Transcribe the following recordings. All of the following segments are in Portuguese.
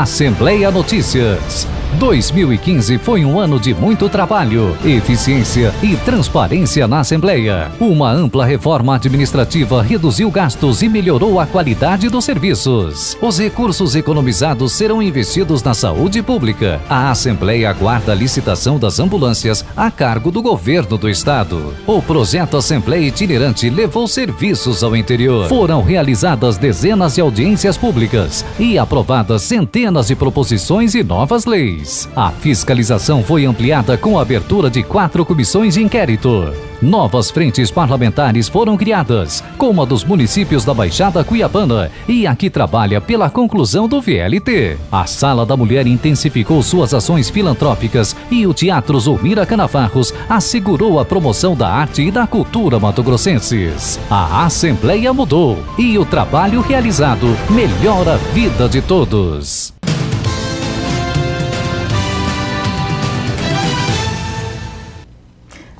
Assembleia Notícias. 2015 foi um ano de muito trabalho, eficiência e transparência na Assembleia. Uma ampla reforma administrativa reduziu gastos e melhorou a qualidade dos serviços. Os recursos economizados serão investidos na saúde pública. A Assembleia aguarda a licitação das ambulâncias a cargo do governo do estado. O projeto Assembleia Itinerante levou serviços ao interior. Foram realizadas dezenas de audiências públicas e aprovadas centenas de proposições e novas leis. A fiscalização foi ampliada com a abertura de 4 comissões de inquérito. Novas frentes parlamentares foram criadas, como a dos municípios da Baixada Cuiabana e a que trabalha pela conclusão do VLT. A Sala da Mulher intensificou suas ações filantrópicas e o Teatro Zulmira Canavarros assegurou a promoção da arte e da cultura mato-grossenses. A Assembleia mudou e o trabalho realizado melhora a vida de todos.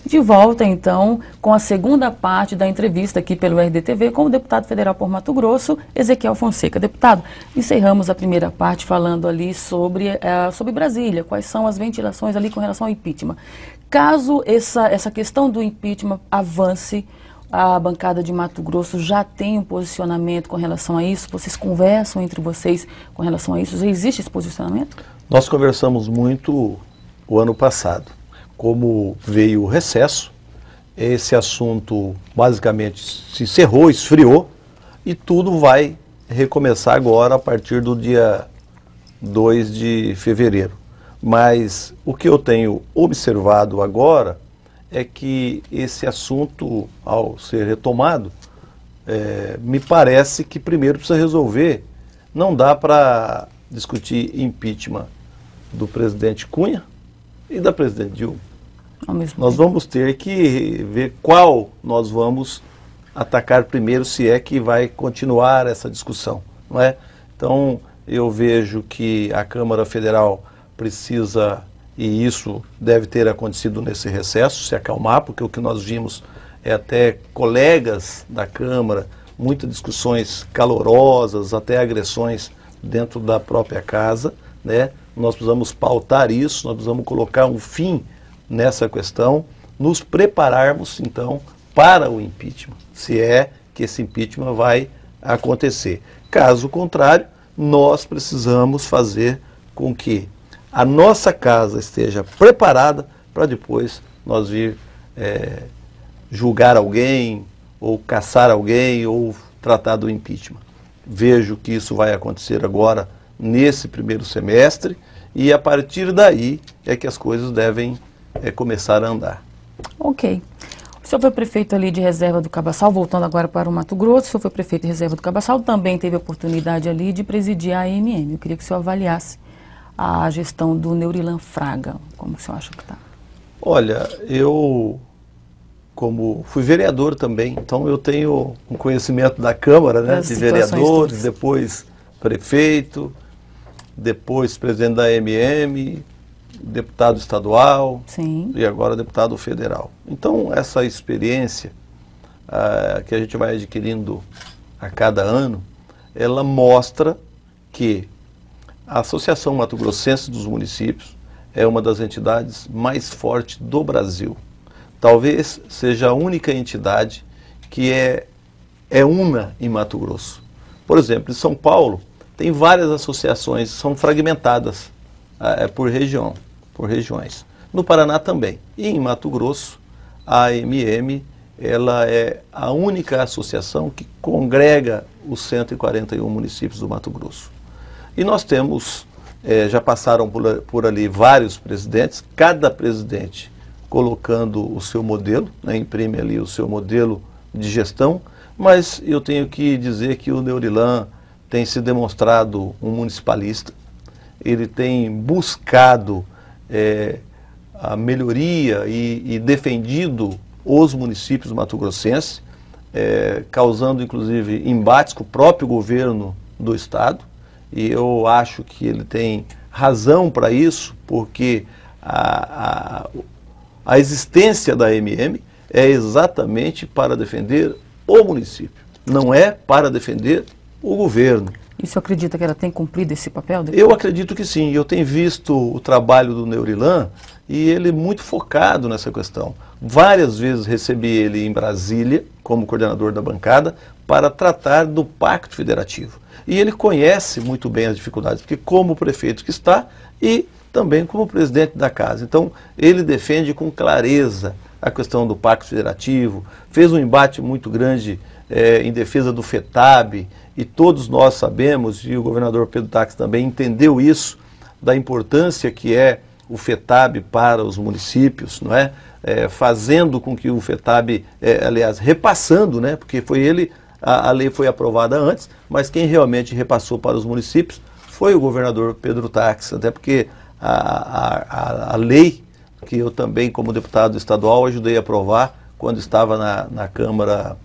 De volta, então, com a segunda parte da entrevista aqui pelo RDTV com o deputado federal por Mato Grosso, Ezequiel Fonseca. Deputado, encerramos a primeira parte falando ali sobre Brasília, quais são as ventilações ali com relação ao impeachment. Caso essa questão do impeachment avance, a bancada de Mato Grosso já tem um posicionamento com relação a isso? Vocês conversam entre vocês com relação a isso? Já existe esse posicionamento? Nós conversamos muito o ano passado. Como veio o recesso, esse assunto basicamente se encerrou, esfriou e tudo vai recomeçar agora a partir do dia 2 de fevereiro. Mas o que eu tenho observado agora é que esse assunto, ao ser retomado, me parece que primeiro precisa resolver. Não dá para discutir impeachment do presidente Cunha e da presidente Dilma. Nós vamos ter que ver qual nós vamos atacar primeiro, se é que vai continuar essa discussão, não é? Então, eu vejo que a Câmara Federal precisa, e isso deve ter acontecido nesse recesso, se acalmar, porque o que nós vimos é até colegas da Câmara, muitas discussões calorosas, até agressões dentro da própria casa, né? Nós precisamos pautar isso, nós precisamos colocar um fim nessa questão, nos prepararmos então para o impeachment, se é que esse impeachment vai acontecer. Caso contrário, nós precisamos fazer com que a nossa casa esteja preparada para depois nós vir julgar alguém, ou caçar alguém, ou tratar do impeachment. Vejo que isso vai acontecer agora nesse primeiro semestre, e a partir daí é que as coisas devem começar a andar. Ok. O senhor foi prefeito ali de reserva do Cabaçal, voltando agora para o Mato Grosso, o senhor foi prefeito de reserva do Cabaçal, também teve a oportunidade ali de presidir a AMM. Eu queria que o senhor avaliasse a gestão do Neurilan Fraga. Como o senhor acha que está? Olha, eu, como fui vereador também, então eu tenho um conhecimento da Câmara, né, de vereadores, depois prefeito, depois presidente da AMM, deputado estadual. Sim. E agora deputado federal. Então, essa experiência que a gente vai adquirindo a cada ano, ela mostra que a Associação Mato Grossense dos Municípios é uma das entidades mais fortes do Brasil. Talvez seja a única entidade que é una em Mato Grosso. Por exemplo, em São Paulo, tem várias associações, são fragmentadas por região, por regiões. No Paraná também. E em Mato Grosso, a AMM, ela é a única associação que congrega os 141 municípios do Mato Grosso. E nós temos, já passaram por ali vários presidentes, cada presidente colocando o seu modelo, né, imprime ali o seu modelo de gestão, mas eu tenho que dizer que o Neurilan tem se demonstrado um municipalista, ele tem buscado a melhoria e defendido os municípios mato-grossenses, causando inclusive embates com o próprio governo do estado, e eu acho que ele tem razão para isso, porque a existência da AMM é exatamente para defender o município, não é para defender o governo. E o senhor acredita que ela tem cumprido esse papel? Eu acredito que sim. Eu tenho visto o trabalho do Neurilan e ele é muito focado nessa questão. Várias vezes recebi ele em Brasília, como coordenador da bancada, para tratar do Pacto Federativo. E ele conhece muito bem as dificuldades, porque como prefeito que está e também como presidente da casa. Então, ele defende com clareza a questão do Pacto Federativo, fez um embate muito grande em defesa do FETAB, e todos nós sabemos, e o governador Pedro Táxi também entendeu isso, da importância que é o FETAB para os municípios, não é? Fazendo com que o FETAB, aliás, repassando, né? Porque foi ele, a lei foi aprovada antes, mas quem realmente repassou para os municípios foi o governador Pedro Táxi, até porque a lei que eu também, como deputado estadual, ajudei a aprovar quando estava na Câmara,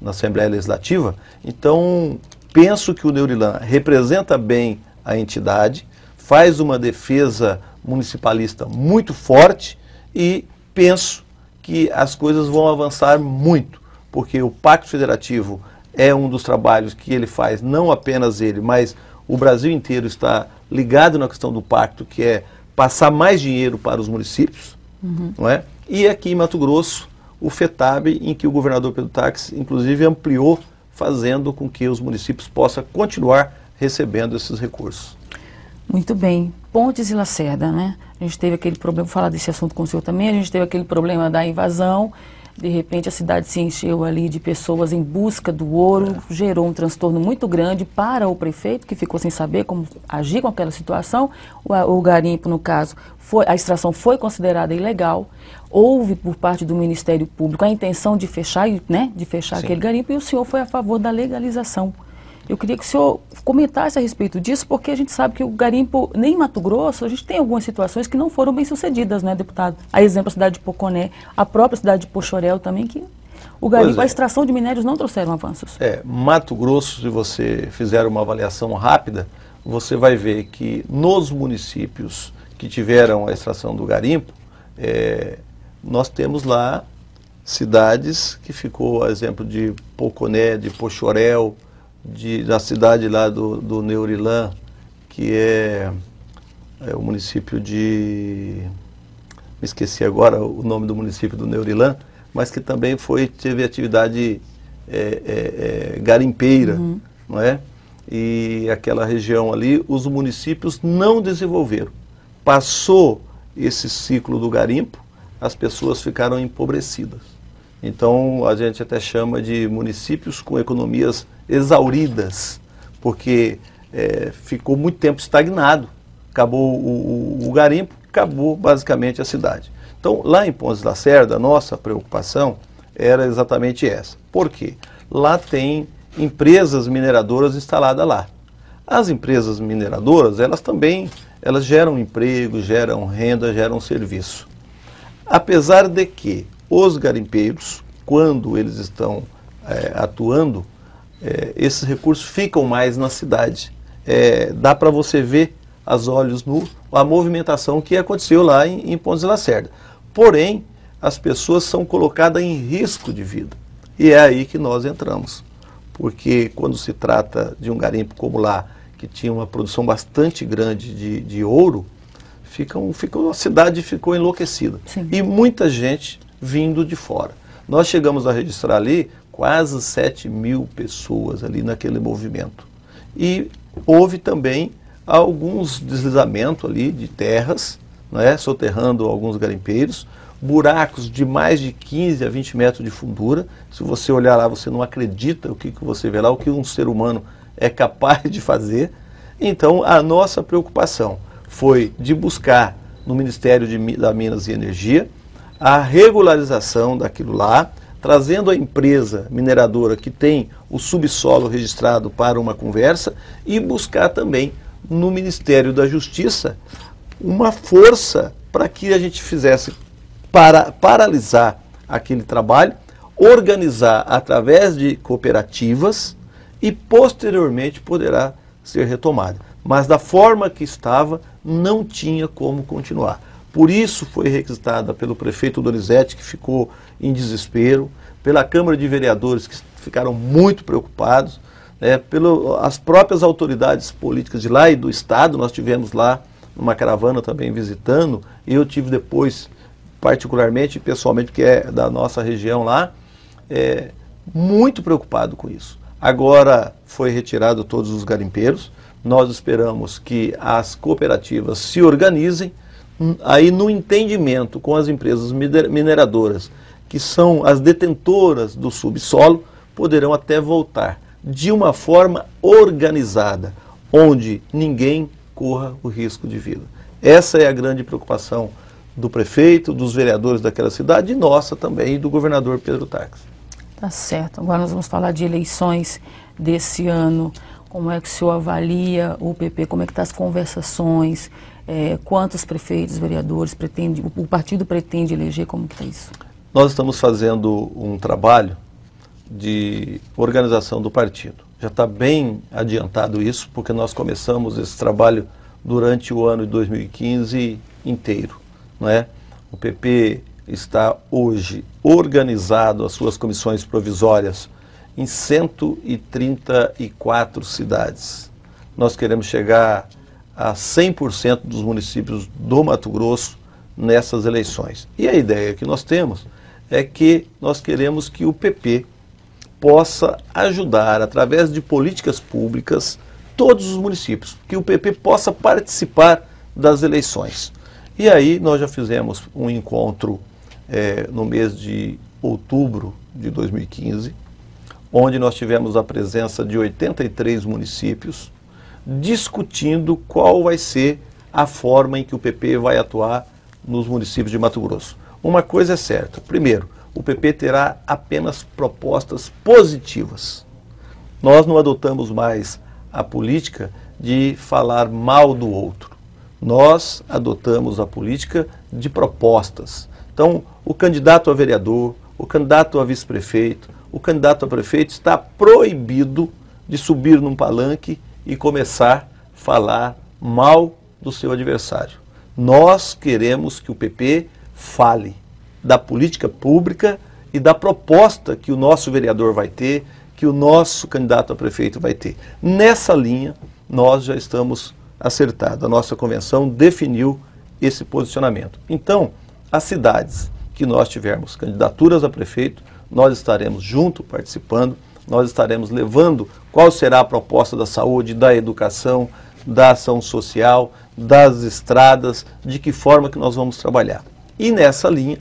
na Assembleia Legislativa. Então, penso que o Neurilan representa bem a entidade, faz uma defesa municipalista muito forte e penso que as coisas vão avançar muito, porque o Pacto Federativo é um dos trabalhos que ele faz, não apenas ele, mas o Brasil inteiro está ligado na questão do pacto, que é passar mais dinheiro para os municípios, não é? E aqui em Mato Grosso, o FETAB, em que o governador Pedro Táxi, inclusive, ampliou, fazendo com que os municípios possam continuar recebendo esses recursos. Muito bem. Pontes e Lacerda, né? A gente teve aquele problema, vou falar desse assunto com o senhor também, a gente teve aquele problema da invasão, de repente a cidade se encheu ali de pessoas em busca do ouro, gerou um transtorno muito grande para o prefeito, que ficou sem saber como agir com aquela situação. O garimpo, no caso, a extração foi considerada ilegal. Houve, por parte do Ministério Público, a intenção de fechar, né, aquele garimpo, e o senhor foi a favor da legalização. Eu queria que o senhor comentasse a respeito disso, porque a gente sabe que o garimpo, nem em Mato Grosso, a gente tem algumas situações que não foram bem sucedidas, né, deputado? A exemplo, a cidade de Poconé, a própria cidade de Poxorel também, que o garimpo, a extração de minérios não trouxeram avanços. Mato Grosso, se você fizer uma avaliação rápida, você vai ver que nos municípios que tiveram a extração do garimpo, nós temos lá cidades que ficou, a exemplo de Poconé, de Poxorel, da cidade lá do Neurilan, que é o município de... me esqueci agora o nome do município do Neurilan, mas que também teve atividade garimpeira, não é? E aquela região ali, os municípios não desenvolveram. Passou esse ciclo do garimpo, as pessoas ficaram empobrecidas. Então, a gente até chama de municípios com economias exauridas, porque ficou muito tempo estagnado. Acabou o garimpo, acabou basicamente a cidade. Então, lá em Pontes de Lacerda, a nossa preocupação era exatamente essa. Por quê? Lá tem empresas mineradoras instaladas lá. As empresas mineradoras, elas geram emprego, geram renda, geram serviço. Apesar de que os garimpeiros, quando eles estão atuando, esses recursos ficam mais na cidade. Dá para você ver aos olhos nus a movimentação que aconteceu lá em Pontes de Lacerda. Porém, as pessoas são colocadas em risco de vida. E é aí que nós entramos. Porque quando se trata de um garimpo como lá, que tinha uma produção bastante grande de ouro, a cidade ficou enlouquecida. Sim. E muita gente vindo de fora. Nós chegamos a registrar ali quase 7.000 pessoas ali naquele movimento. E houve também alguns deslizamentos ali de terras, soterrando alguns garimpeiros, buracos de mais de 15 a 20 metros de fundura. Se você olhar lá, você não acredita o que você vê lá, o que um ser humano é capaz de fazer. Então, a nossa preocupação foi de buscar no Ministério da Minas e Energia a regularização daquilo lá, trazendo a empresa mineradora que tem o subsolo registrado para uma conversa e buscar também no Ministério da Justiça uma força para que a gente fizesse paralisar aquele trabalho, organizar através de cooperativas e posteriormente poderá ser retomada. Mas da forma que estava, não tinha como continuar. Por isso foi requisitada pelo prefeito Donizete, que ficou em desespero, pela Câmara de Vereadores, que ficaram muito preocupados, As próprias autoridades políticas de lá e do Estado. Nós tivemos lá uma caravana também visitando, e eu tive depois, particularmente, pessoalmente, que é da nossa região lá, muito preocupado com isso. Agora foi retirado todos os garimpeiros, nós esperamos que as cooperativas se organizem, aí no entendimento com as empresas mineradoras, que são as detentoras do subsolo, poderão até voltar de uma forma organizada, onde ninguém corra o risco de vida. Essa é a grande preocupação do prefeito, dos vereadores daquela cidade, e nossa também, e do governador Pedro Taques. Tá certo. Agora nós vamos falar de eleições desse ano. Como é que o senhor avalia o PP? Como é que estão as conversações? Quantos prefeitos, vereadores o partido pretende eleger? Como que está isso? Nós estamos fazendo um trabalho de organização do partido. Já está bem adiantado isso, porque nós começamos esse trabalho durante o ano de 2015 inteiro, não é? O PP está hoje organizado, as suas comissões provisórias, em 134 cidades. Nós queremos chegar a 100% dos municípios do Mato Grosso nessas eleições. E a ideia que nós temos é que nós queremos que o PP possa ajudar, através de políticas públicas, todos os municípios, que o PP possa participar das eleições. E aí nós já fizemos um encontro no mês de outubro de 2015, onde nós tivemos a presença de 83 municípios, discutindo qual vai ser a forma em que o PP vai atuar nos municípios de Mato Grosso. Uma coisa é certa: primeiro, o PP terá apenas propostas positivas. Nós não adotamos mais a política de falar mal do outro. Nós adotamos a política de propostas. Então, o candidato a vereador, o candidato a vice-prefeito, o candidato a prefeito está proibido de subir num palanque e começar a falar mal do seu adversário. Nós queremos que o PP fale da política pública e da proposta que o nosso vereador vai ter, que o nosso candidato a prefeito vai ter. Nessa linha, nós já estamos acertados. A nossa convenção definiu esse posicionamento. Então, as cidades que nós tivermos candidaturas a prefeito, nós estaremos junto, participando, nós estaremos levando qual será a proposta da saúde, da educação, da ação social, das estradas, de que forma que nós vamos trabalhar. E nessa linha,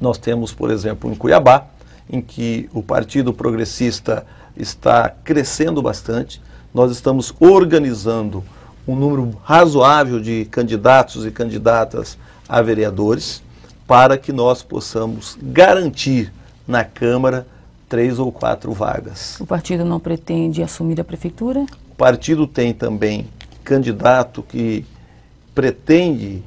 nós temos, por exemplo, em Cuiabá, em que o Partido Progressista está crescendo bastante, nós estamos organizando um número razoável de candidatos e candidatas a vereadores, para que nós possamos garantir na Câmara 3 ou 4 vagas. O partido não pretende assumir a prefeitura? O partido tem também candidato que pretende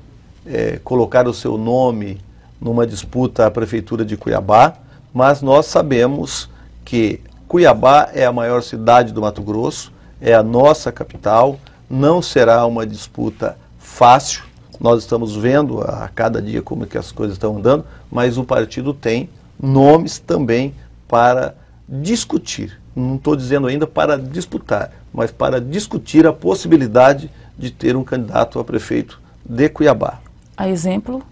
colocar o seu nome numa disputa à Prefeitura de Cuiabá, mas nós sabemos que Cuiabá é a maior cidade do Mato Grosso, é a nossa capital, não será uma disputa fácil. Nós estamos vendo a cada dia como que as coisas estão andando, mas o partido tem nomes também para discutir. Não estou dizendo ainda para disputar, mas para discutir a possibilidade de ter um candidato a prefeito de Cuiabá. A exemplo?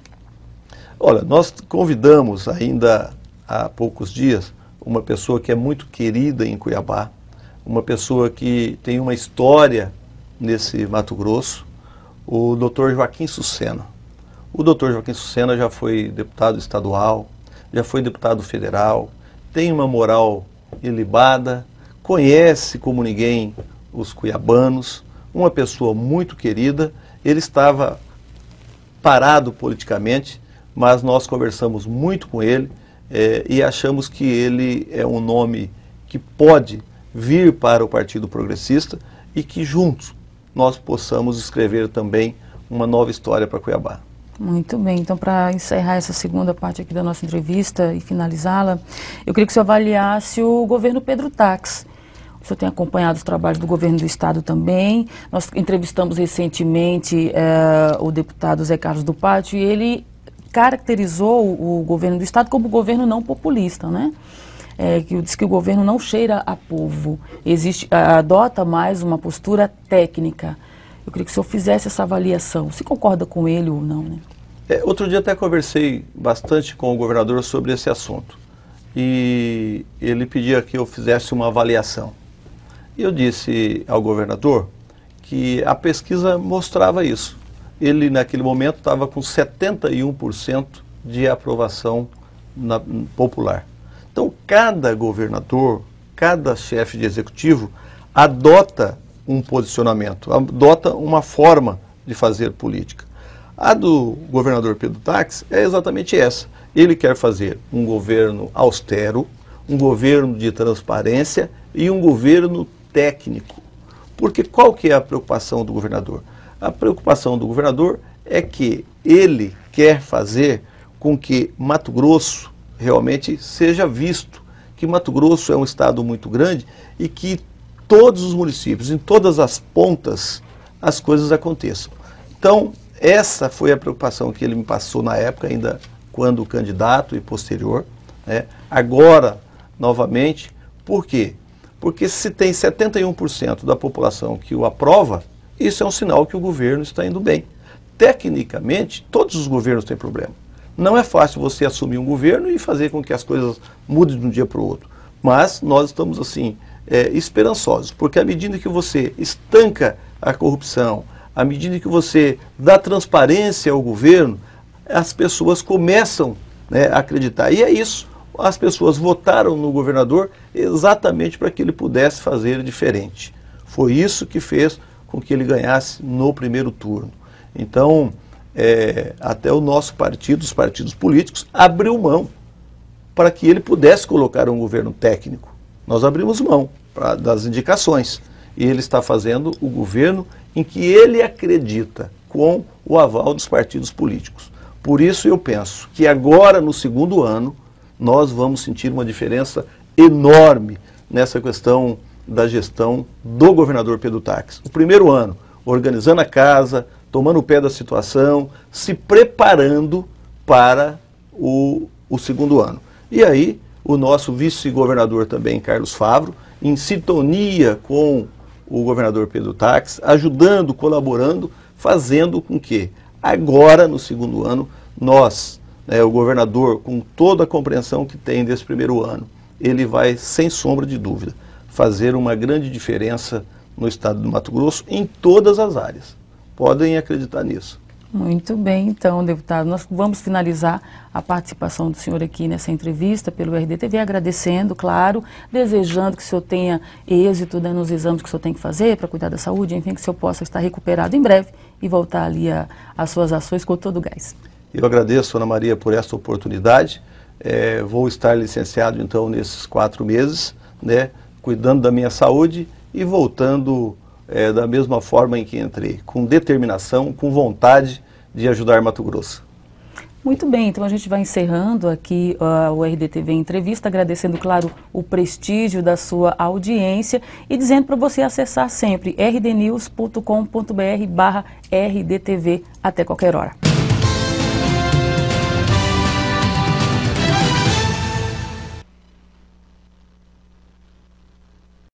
Olha, nós convidamos ainda há poucos dias uma pessoa que é muito querida em Cuiabá, uma pessoa que tem uma história nesse Mato Grosso, o Dr. Joaquim Sucena. O Dr. Joaquim Sucena já foi deputado estadual, já foi deputado federal, tem uma moral ilibada, conhece como ninguém os cuiabanos, uma pessoa muito querida. Ele estava parado politicamente, mas nós conversamos muito com ele e achamos que ele é um nome que pode vir para o Partido Progressista e que juntos nós possamos escrever também uma nova história para Cuiabá. Muito bem, então para encerrar essa segunda parte aqui da nossa entrevista e finalizá-la, eu queria que o senhor avaliasse o governo Pedro Taques. O senhor tem acompanhado os trabalhos do governo do estado também. Nós entrevistamos recentemente o deputado Zé Carlos do Pátio e ele caracterizou o governo do estado como governo não populista, né? que diz que o governo não cheira a povo, adota mais uma postura técnica. Eu queria que o senhor fizesse essa avaliação. Se concorda com ele ou não, né? Outro dia até conversei bastante com o governador sobre esse assunto. E ele pedia que eu fizesse uma avaliação. E eu disse ao governador que a pesquisa mostrava isso. Ele, naquele momento, estava com 71% de aprovação popular. Então, cada governador, cada chefe de executivo adota um posicionamento, adota uma forma de fazer política. A do governador Pedro Taques é exatamente essa. Ele quer fazer um governo austero, um governo de transparência e um governo técnico. Porque qual que é a preocupação do governador? A preocupação do governador é que ele quer fazer com que Mato Grosso realmente seja visto, que Mato Grosso é um estado muito grande e que todos os municípios, em todas as pontas, as coisas aconteçam. Então, essa foi a preocupação que ele me passou na época, ainda quando candidato e posterior, né? Agora, novamente, por quê? Porque se tem 71% da população que o aprova, isso é um sinal que o governo está indo bem. Tecnicamente, todos os governos têm problema. Não é fácil você assumir um governo e fazer com que as coisas mudem de um dia para o outro. Mas nós estamos, assim, esperançosos, porque à medida que você estanca a corrupção, à medida que você dá transparência ao governo, as pessoas começam, né, a acreditar. E é isso. As pessoas votaram no governador exatamente para que ele pudesse fazer diferente. Foi isso que fez com que ele ganhasse no primeiro turno. Então, até o nosso partido, os partidos políticos, abriu mão para que ele pudesse colocar um governo técnico. Nós abrimos mão das indicações. E ele está fazendo o governo em que ele acredita, com o aval dos partidos políticos. Por isso eu penso que agora, no segundo ano, nós vamos sentir uma diferença enorme nessa questão da gestão do governador Pedro Taques. O primeiro ano, organizando a casa, tomando o pé da situação, se preparando para o segundo ano. E aí, o nosso vice-governador também, Carlos Favro, em sintonia com o governador Pedro Taques, ajudando, colaborando, fazendo com que agora, no segundo ano, nós, o governador, com toda a compreensão que tem desse primeiro ano, ele vai, sem sombra de dúvida, fazer uma grande diferença no estado do Mato Grosso em todas as áreas. Podem acreditar nisso. Muito bem, então, deputado, nós vamos finalizar a participação do senhor aqui nessa entrevista pelo RDTV, agradecendo, claro, desejando que o senhor tenha êxito, né, nos exames que o senhor tem que fazer para cuidar da saúde, enfim, que o senhor possa estar recuperado em breve e voltar ali às suas ações com todo o gás. Eu agradeço, Ana Maria, por essa oportunidade. Vou estar licenciado, então, nesses 4 meses, né, cuidando da minha saúde e voltando da mesma forma em que entrei, com determinação, com vontade de ajudar Mato Grosso. Muito bem, então a gente vai encerrando aqui o RDTV Entrevista, agradecendo, claro, o prestígio da sua audiência e dizendo para você acessar sempre rdnews.com.br/rdtv. Até qualquer hora.